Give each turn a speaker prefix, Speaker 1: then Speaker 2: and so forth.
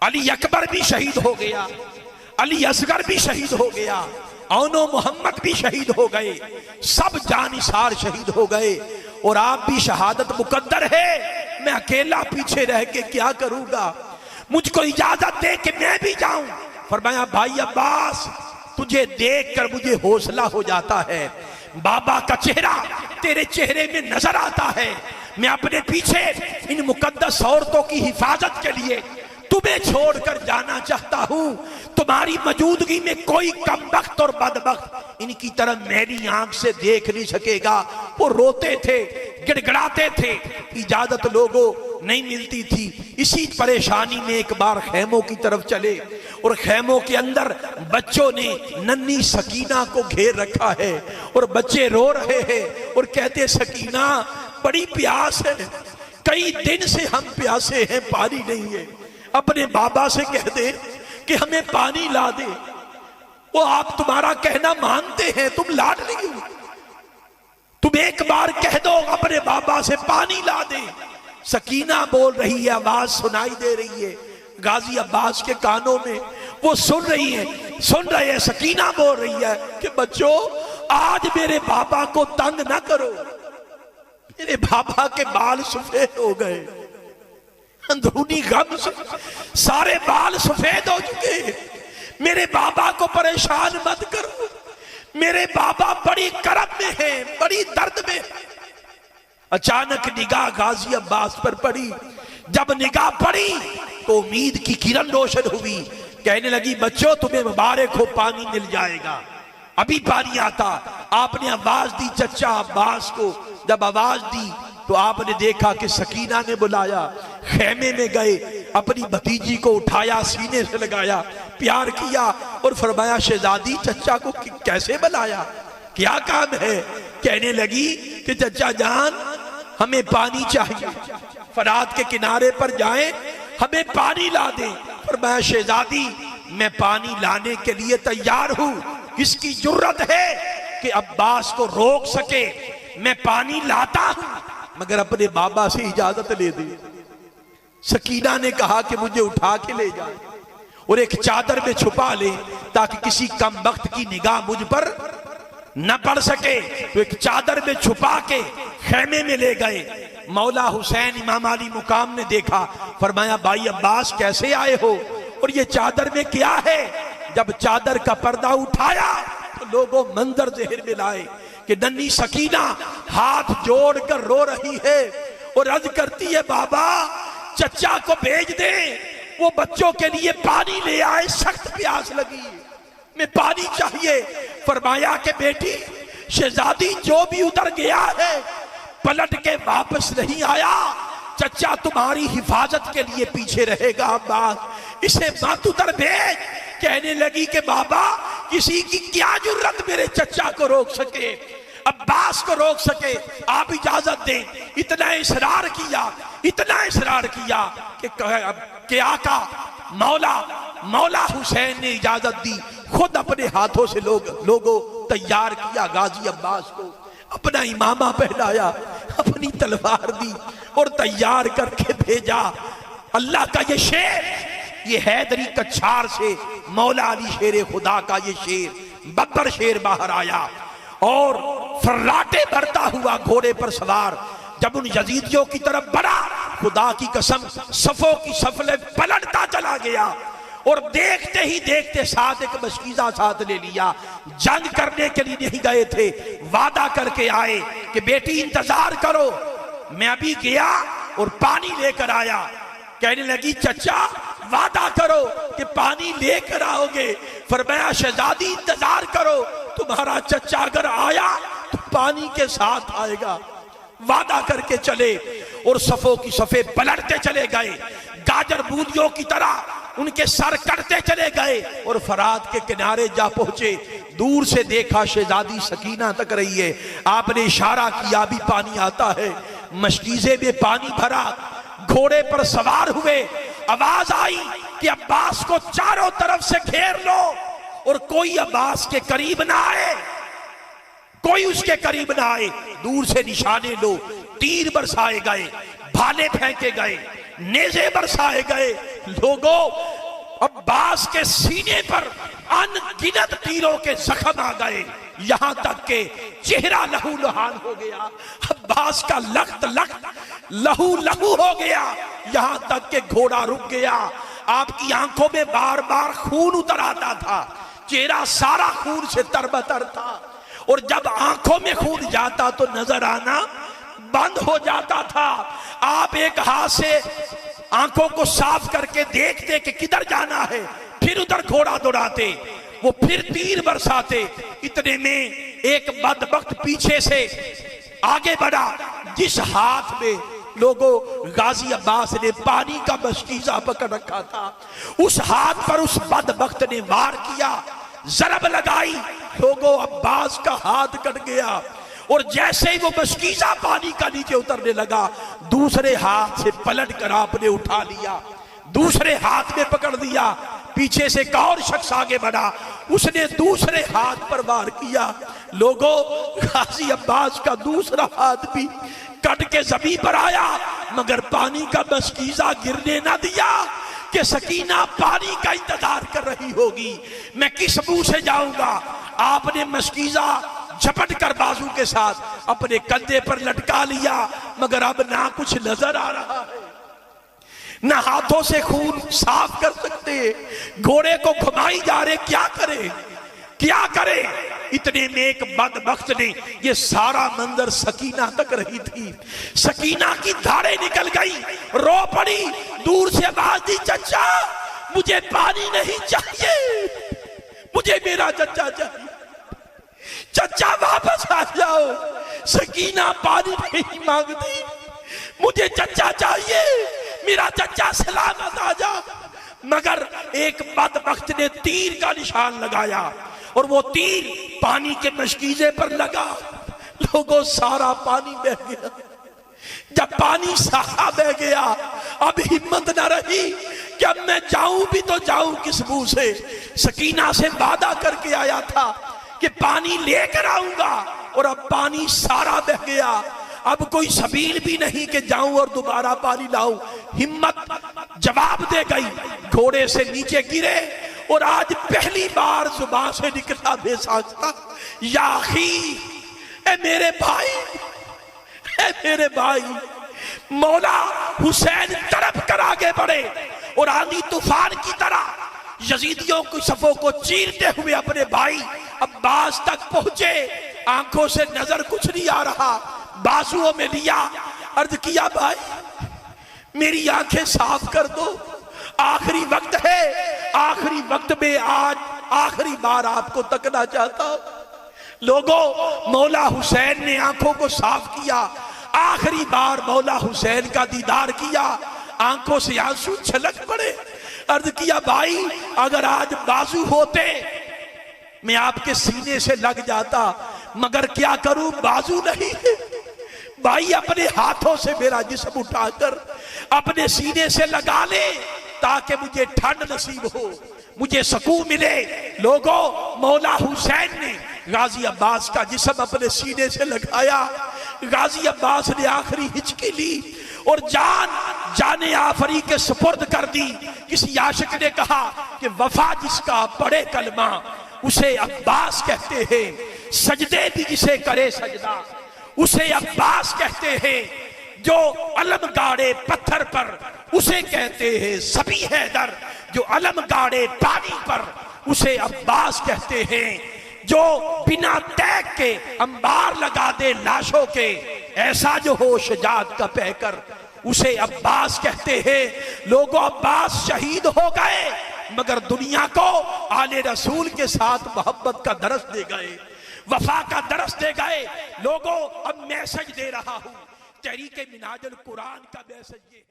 Speaker 1: अली अकबर भी शहीद हो गया, अली असगर भी शहीद हो गया, औनो मोहम्मद भी शहीद हो गए, सब जानिसार शहीद हो गए। और आप भी शहादत मुकद्दर है, मैं अकेला पीछे रह के क्या करूंगा, मुझको इजाजत दे कि मैं भी जाऊं। फरमाया भाई अब्बास, तुझे देखकर मुझे हौसला हो जाता है, बाबा का चेहरा तेरे चेहरे में नजर आता है। मैं अपने पीछे इन मुकद्दस औरतों की हिफाजत के लिए तुम्हें छोड़कर जाना चाहता हूं। तुम्हारी मौजूदगी में कोई कमबख्त और बदबख्त इनकी तरह मेरी आंख से देख नहीं सकेगा। वो रोते थे, गिड़गिड़ाते थे, इजाजत लोगों नहीं मिलती थी। इसी परेशानी में एक बार खैमों की तरफ चले और खैमों के अंदर बच्चों ने नन्ही सकीना को घेर रखा है और बच्चे रो रहे हैं और कहते सकीना बड़ी प्यास है, कई दिन से हम प्यासे हैं, पानी नहीं है। अपने बाबा से कह दे कि हमें पानी ला दे। वो आप तुम्हारा कहना मानते हैं, तुम लाडली हो, तुम एक बार कह दो अपने बाबा से पानी ला दे। सकीना बोल रही है, आवाज सुनाई दे रही है गाजी अब्बास के कानों में, वो सुन रही है, सुन रहे हैं। सकीना बोल रही है कि बच्चों आज मेरे बाबा को तंग ना करो, मेरे बाबा के बाल सफेद हो गए, अंदरूनी गम से सारे बाल सफेद हो चुके, मेरे बाबा को परेशान मत करो, मेरे बाबा बड़ी करब में है, बड़ी दर्द में। अचानक निगाह गाजी अब्बास पर पड़ी। जब निगाह पड़ी तो उम्मीद की किरण रोशन हुई। कहने लगी बच्चों तुम्हें मुबारक हो, पानी मिल जाएगा, अभी पानी आता। आपने आवाज दी चचा अब्बास को। जब आवाज दी तो आपने देखा कि सकीना ने बुलाया, खेमे में गए, अपनी भतीजी को उठाया, सीने से लगाया, प्यार किया और फरमाया शहजादी चचा को कैसे बुलाया, क्या काम है। कहने लगी कि चचा जान हमें पानी चाहिए, फरात के किनारे पर जाएं, हमें पानी ला दें। फरमाया शहजादी मैं पानी लाने के लिए तैयार हूं, किसकी जुर्रत है कि अब्बास को रोक सके, मैं पानी लाता हूं, मगर अपने बाबा से इजाजत ले दे। सकीना ने कहा कि मुझे उठा के ले जाए और एक चादर में छुपा ले ताकि किसी कम वक्त की निगाह मुझ पर न पड़ सके। तो एक चादर में छुपा के खेमे में ले गए। मौला हुसैन इमाम अली मुकाम ने देखा, फरमाया भाई अब्बास कैसे आए हो और ये चादर में क्या है। जब चादर का पर्दा उठाया तो लोगों मंजर जहर में लाए कि नन्ही सकीना हाथ जोड़कर रो रही है और अर्ज करती है बाबा चचा को भेज दे, वो बच्चों के लिए पानी ले आए, सख्त प्यास लगी, मैं पानी चाहिए। फरमाया कि बेटी शहजादी जो भी उतर गया है पलट के वापस नहीं आया, चचा तुम्हारी हिफाजत के लिए पीछे रहेगा। अब्बास इसे मत उतर भेज। कहने लगी कि बाबा किसी की क्या जुर्रत मेरे चचा को रोक सके, अब्बास को रोक सके, आप इजाजत दें। इतना इसरार किया, इतना इसरार किया कि आका मौला हुसैन ने इजाजत दी, खुद अपने हाथों से लोगों तैयार किया। गाजी अब्बास को अपना इमामा पहनाया, अपनी तलवार दी और तैयार करके भेजा। अल्लाह का ये शेर, ये हैदरी कच्छार से मौला अली शेर खुदा का ये शेर, बब्बर शेर बाहर आया और फर्राटे भरता हुआ घोड़े पर सवार जब उन यजीदियों की तरफ बढ़ा, खुदा की कसम सफों की सफले पलटता चला गया और देखते ही देखते साथ एक मशकीजा साथ ले लिया। जंग करने के लिए नहीं गए थे, वादा करके आए कि बेटी इंतजार करो, मैं अभी गया और पानी लेकर आया। कहने लगी चचा वादा करो कि पानी लेकर आओगे। फरमाया शहजादी इंतजार करो, तुम्हारा चचा अगर आया तो पानी के साथ आएगा। वादा करके चले और सफों की सफे पलटते चले गए, गाजर बूंदियों की तरह उनके सर कटते चले गए और फरात के किनारे जा पहुंचे। दूर से देखा शहजादी सकीना तक रही है, आपने इशारा किया भी पानी आता है। मशकीजे में पानी भरा, घोड़े पर सवार हुए, आवाज आई कि अब्बास को चारों तरफ से घेर लो और कोई अब्बास के करीब ना आए, कोई उसके करीब ना आए। दूर से निशाने लो, तीर बरसाए गए, भाले फेंके गए, नेज़े बरसाए गए। लोगों अब्बास के सीने पर अनगिनत तीरों के जख्म आ गए, यहां तक के चेहरा लहू लुहान हो गया। अब्बास का लख्त लख्त लहू लहू हो गया, यहां तक के घोड़ा रुक गया। आपकी आंखों में बार बार खून उतर आता था, चेहरा सारा खून से तरबतर था, और जब आंखों में खून जाता तो नजर आना बंद हो जाता था। आप एक हाथ से आंखों को साफ करके देखते कि किधर जाना है, फिर उधर घोड़ा दौड़ाते, वो फिर तीर बरसाते। इतने में एक बदबख्त पीछे से आगे बढ़ा, जिस हाथ में लोगों गाजी अब्बास ने पानी का मशकीजा पकड़ रखा था, उस हाथ पर उस बदबख्त ने वार किया, जरब लगाई, लोगों अब्बास का हाथ कट गया। और जैसे ही वो मशकीजा पानी का नीचे उतरने लगा, दूसरे हाथ से पलट कर आपने उठा लिया, दूसरे हाथ में पकड़ दिया। पीछे से एक और शख्स आगे बढ़ा, उसने दूसरे हाथ पर वार किया। लोगों गाजी अब्बास का दूसरा हाथ भी कट के जमीन पर आया, मगर पानी का मशकीजा गिरने ना दिया कि सकीना पानी का इंतजार कर रही होगी, मैं किस मुंह से जाऊंगा। आपने मशकीजा झपट कर बाजू के साथ अपने कंधे पर लटका लिया, मगर अब ना कुछ नजर आ रहा है, ना हाथों से खून साफ कर सकते, घोड़े को घुमाई जा रहे, क्या करे क्या करे। इतने में एक बदबख्त ने, ये सारा मंजर सकीना तक रही थी, सकीना की धारें निकल गई, रो पड़ी, दूर से आवाज दी, चचा मुझे पानी नहीं चाहिए, मुझे मेरा चचा चाहिए, चचा वापस आ जाओ। सकीना पानी नहीं मांगती, मुझे चचा चाहिए, मेरा चचा सलामत आ जा। मगर एक बदबख्त ने तीर का निशान लगाया, और वो तीर पानी के मशकीजे पर लगा। लोगों सारा पानी बह गया। जब पानी सारा बह गया, अब हिम्मत न रही कि अब मैं जाऊं भी तो जाऊं किस मुंह से। सकीना से वादा करके आया था कि पानी लेकर आऊंगा, और अब पानी सारा बह गया। अब कोई सबील भी नहीं कि जाऊं और दोबारा पानी लाऊं। हिम्मत जवाब दे गई, घोड़े से नीचे गिरे, और आज पहली बार जुबान से निकला बेसाख्ता, या अखी, ए मेरे भाई, ए मेरे भाई। मौला हुसैन तरफ कर आगे बढ़े, और आंधी तूफान की तरह यजीदियों की सफों को चीरते हुए अपने भाई अब्बास तक पहुंचे। आंखों से नजर कुछ नहीं आ रहा, बाजुओं में लिया, अर्ज किया, भाई मेरी आंखें साफ कर दो, आखिरी वक्त है, आखिरी वक्त में आज आखिरी बार आपको तकना चाहता हूं। लोगों मौला हुसैन ने आंखों को साफ किया, आखिरी बार मौला हुसैन का दीदार किया, आंखों से आंसू छलक पड़े। अर्ज किया, भाई अगर आज बाजू होते मैं आपके सीने से लग जाता, मगर क्या करूं, बाजू नहीं है। भाई अपने हाथों से मेरा जिस्म उठाकर अपने सीने से लगा ले, ताकि मुझे ठंड नसीब हो, मुझे सुकून मिले। लोगों मौला हुसैन ने गाजी अब्बास का जिस्म अपने सीने से लगाया। गाजी अब्बास ने आखिरी हिचकी ली और जाने आफरी के सुपुर्द कर दी। किसी आशिक ने कहा कि वफा जिसका पढ़े कलमा उसे अब्बास कहते हैं, सजदे भी जिसे करे सजदा उसे अब्बास कहते हैं, जो अलम गाड़े पत्थर पर उसे कहते हैं सभी हैदर, जो अलम गाड़े पानी पर उसे अब्बास कहते हैं, जो बिना तैग के अंबार लगा दे लाशों के, ऐसा जो हो शजात का पैकर उसे अब्बास कहते हैं। लोगों अब्बास शहीद हो गए, मगर दुनिया को आले रसूल के साथ मोहब्बत का दरस दे गए, वफा का दरस दे गए। लोगों अब मैसेज दे रहा हूं, तहरीक मिनाजुल कुरान का मैसेज ये है।